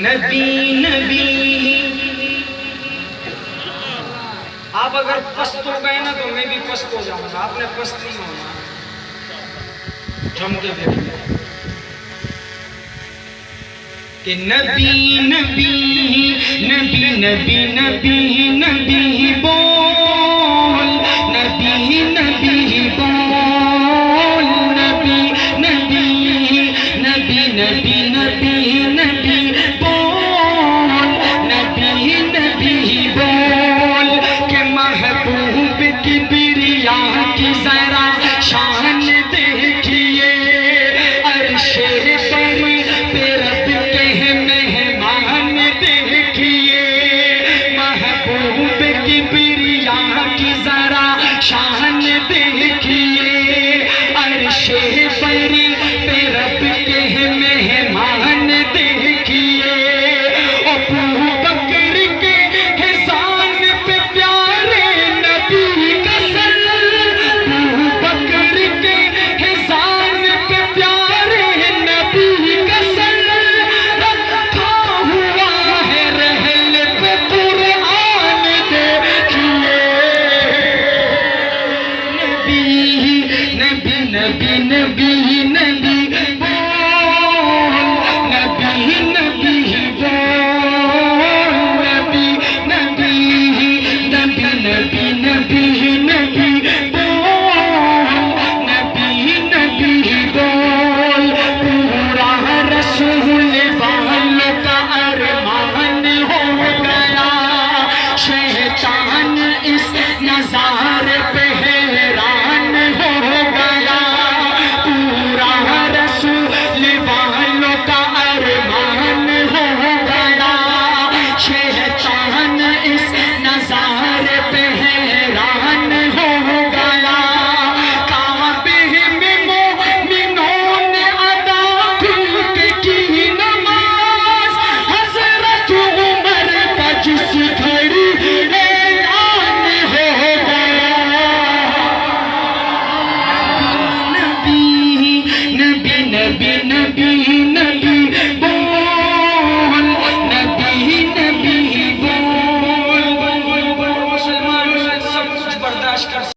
نبی نبی. آپ اگر پست ہو گئے نا تو میں بھی پست ہو جاؤں گا. آپ نے پست نہیں ہونا. جم کے دیکھیں کہ نبی نبی نبی نبی نبی نبی بول نبی نبی بول نبی نبی نبی نبی نبی نبی بول نبی نبی بول کہ محبوب کی بریا کی ذرا شان دیکھیے عرش پر پہ رب کے مہمان دیکھیے محبوب کی بریا کی ذرا شان دیکھیے عرش پر پہ رب کے مہمان